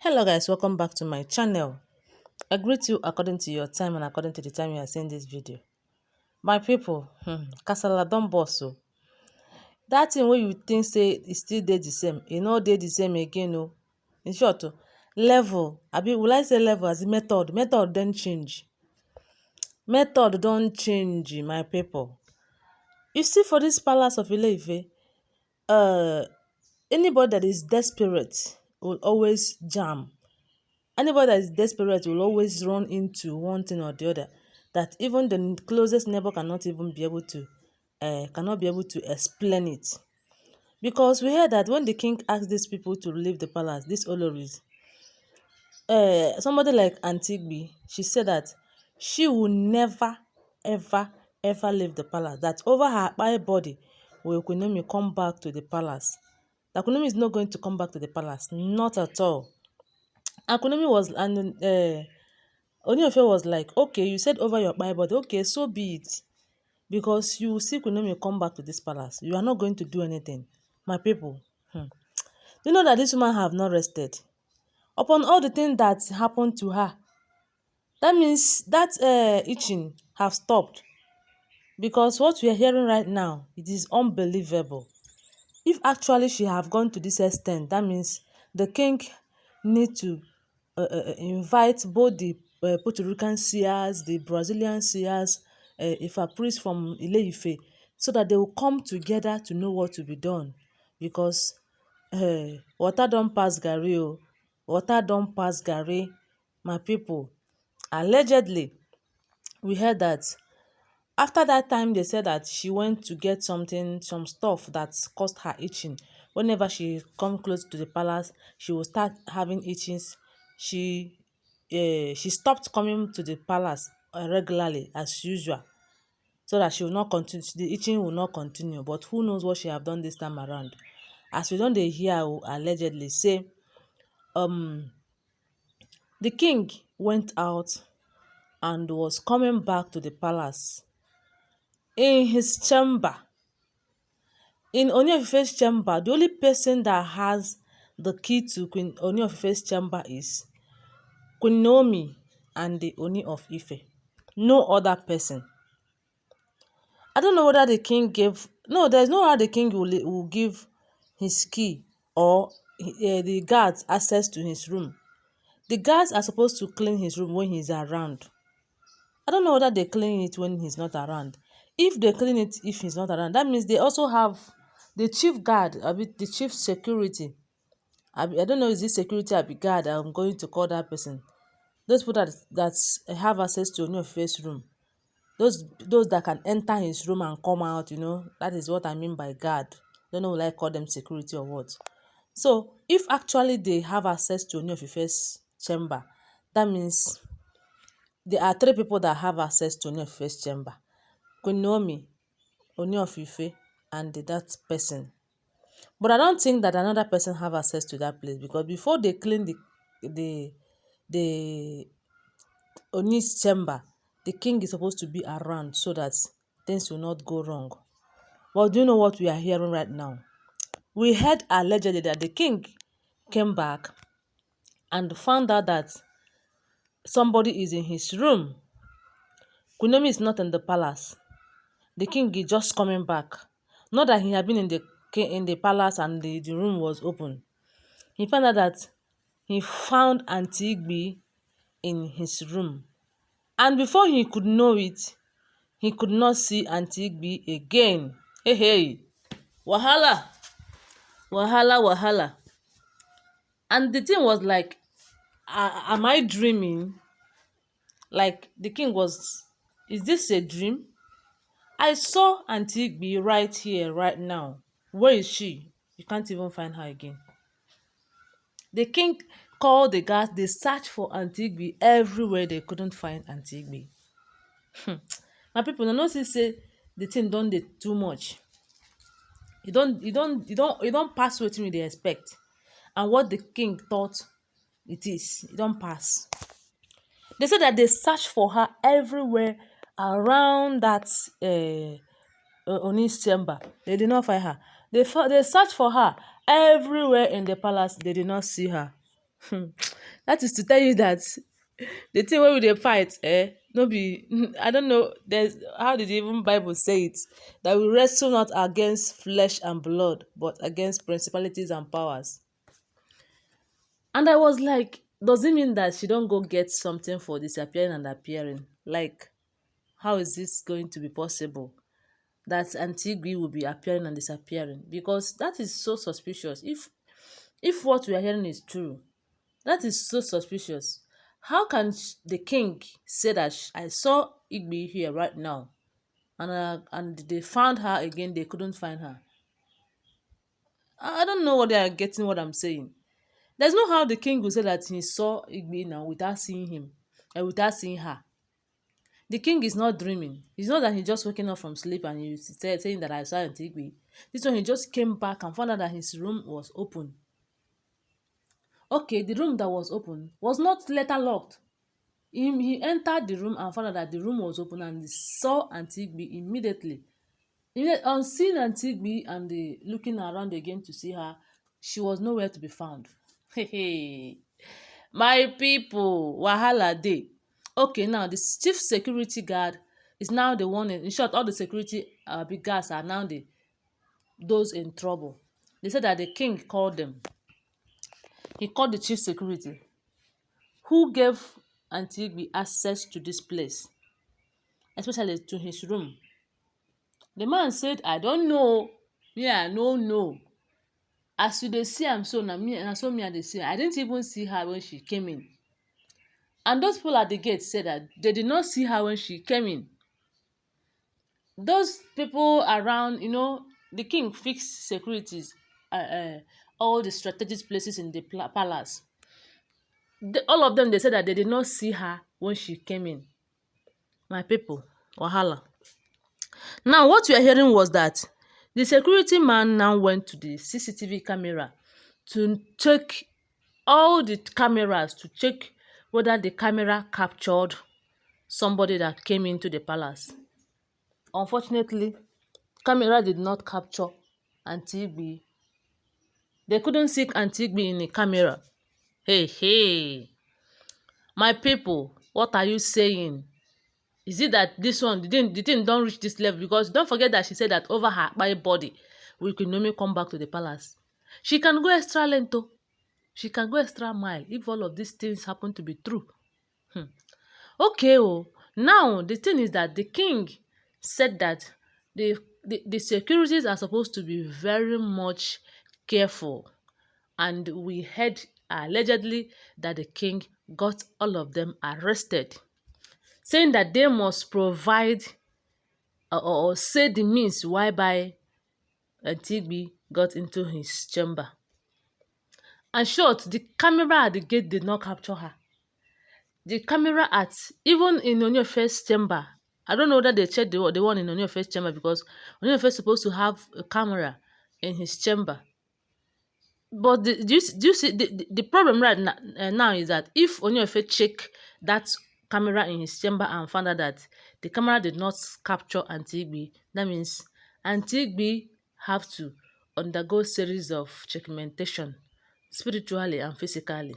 Hello guys, welcome back to my channel. I greet you according to your time and according to the time you are seeing this video. My people, kasala don burst o. That thing wey you think say e still dey the same, e no dey the same again o. In short level, abi will I say level as in method don change. Method don change, my people. You see for this palace of Ile-Ife, anybody that is desperate will always jam. Anybody that is desperate will always run into one thing or the other that even the closest neighbor cannot be able to explain it. Because we heard that when the king asked these people to leave the palace, these Olories, somebody like Aunty Igbi, she said that she will never, ever leave the palace. That over her body, will Queen Naomi come back to the palace. That Queen Naomi is not going to come back to the palace, not at all. And Queen Naomi was, and Ooni of Ife was like, okay, you said over your Bible, okay, so be it. Because you will see Queen Naomi come back to this palace. You are not going to do anything. My people, you know that this woman have not rested. Upon all the things that happened to her, that means that itching have stopped. Because what we are hearing right now, it is unbelievable. If actually she have gone to this extent, that means the king need to invite both the Puerto Rican seers, the Brazilian seers, if a priest from Ile-Ife, so that they will come together to know what to be done. Because water don pass garri o, water don pass garri, my people. Allegedly, we heard that after that time they said that she went to get some stuff that caused her itching. Whenever she come close to the palace, she will start having itchings. She stopped coming to the palace regularly as usual, so that she will not continue, the itching will not continue. But who knows what she have done this time around. As we don dey hear allegedly say the king went out and was coming back to the palace in his chamber. In Ooni of Ife's chamber, the only person that has the key to Queen Ooni of Ife's chamber is Queen Naomi and the Ooni of Ife. No other person. I don't know whether the king gave... No, there's no how the king will give his key or the guards access to his room. The guards are supposed to clean his room when he's around. I don't know whether they clean it when he's not around. If they clean it if he's not around, that means they also have the chief guard, the chief security. I don't know, is this security or guard? I'm going to call that person. Those people that have access to Ooni of Ife's room. Those that can enter his room and come out, that is what I mean by guard. Don't know, will I call them security or what? So if actually they have access to Ooni of Ife's chamber, that means there are three people that have access to Ooni of Ife's chamber: Queen Naomi, Ooni of Ife, and that person. But I don't think that another person have access to that place, because before they clean the Ooni's chamber, the king is supposed to be around so that things will not go wrong. But do you know what we are hearing right now? We heard allegedly that the king came back and found out that somebody is in his room. Queen Naomi is not in the palace. The king is just coming back. Not that he had been in the palace and the room was open. He found out that he found Aunty Igbi in his room. And before he could know it, he could not see Aunty Igbi again. Hey, wahala, wahala, wahala. And the thing was like, am I dreaming? Like the king was, is this a dream? I saw Aunty Igbi right here, right now. Where is she? You can't even find her again. The king called the guards. They searched for Aunty Igbi everywhere. They couldn't find Aunty Igbi. My people, no say the thing don dey too much. You don't pass wetin we dey expect, and what the king thought it is, it don't pass. They said that they searched for her everywhere around that Ooni's chamber. They did not find her. They searched for her everywhere in the palace. They did not see her. That is to tell you that the thing wey we dey fight no be I don't know there's how did even Bible say it, that we wrestle not against flesh and blood but against principalities and powers. And I was like, does it mean that she don't go get something for disappearing and appearing? Like, how is this going to be possible that Aunty Igbi will be appearing and disappearing? Because that is so suspicious. If what we are hearing is true, that is so suspicious. How can the king say that I saw Igbi here right now, and they found her again, they couldn't find her? I don't know what they are getting what I'm saying. There's no how the king will say that he saw Igbi now without seeing him and without seeing her. The king is not dreaming. It's not that he just waking up from sleep and he saying that I saw Aunty Igbi. This one he just came back and found out that his room was open. Okay, the room that was open was not later locked. He entered the room and found out that the room was open and he saw Aunty Igbi immediately. On seeing Aunty Igbi and looking around again to see her, she was nowhere to be found. Hey, my people, wahala dey. Okay, now the chief security guard is now the one. In short, all the security big guards are now those in trouble. They said that the king called them. He called the chief security, who gave Aunty Igbi access to this place, especially to his room. The man said, I don't know. Me, I no know. As you dey see am so, na so me I dey see. I didn't even see her when she came in. And those people at the gate said that they did not see her when she came in. Those people around, the king fixed securities, all the strategic places in the palace. All of them, they said that they did not see her when she came in. My people, wahala. Now, what we are hearing was that the security man now went to the CCTV camera to check all the cameras to check whether the camera captured somebody that came into the palace. Unfortunately, camera did not capture Aunty Igbi. They couldn't see Aunty Igbi in the camera. Hey. My people, what are you saying? Is it that this one, the thing don't reach this level? Because don't forget that she said that over her body, we Queen Naomi come back to the palace. She can go extra length. She can go extra mile if all of these things happen to be true. Okay, now the thing is that the king said that the securities are supposed to be very much careful, and we heard allegedly that the king got all of them arrested, saying that they must provide or say the means whereby Aunty Igbi got into his chamber. And short, the camera at the gate did not capture her. The camera even in Ooni of Ife's chamber, I don't know whether they checked the one in Ooni of Ife's chamber, because Ooni of Ife is supposed to have a camera in his chamber. But do you see the problem right now is that if Ooni of Ife check that camera in his chamber and found out that the camera did not capture Aunty Igbi, that means Aunty Igbi have to undergo series of checkmentation, spiritually and physically.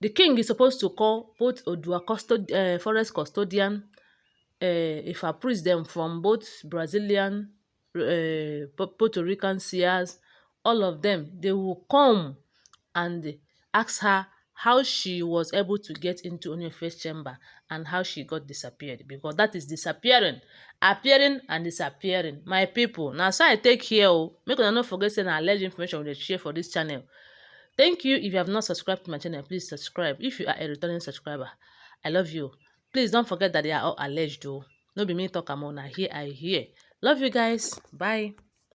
The king is supposed to call both Odua forest custodian, if I priest them from both Brazilian, Puerto Rican seers, all of them, they will come and ask her how she was able to get into Ooni of Ife's chamber and how she got disappeared, because that is disappearing, appearing and disappearing. My people, now so I take here, make una no forget say na alleged information we dey share for this channel. Thank you. If you have not subscribed to my channel, please subscribe. If you are a returning subscriber, I love you. Please don't forget that they are all alleged though. No be me talk am on, I hear. Love you guys. Bye.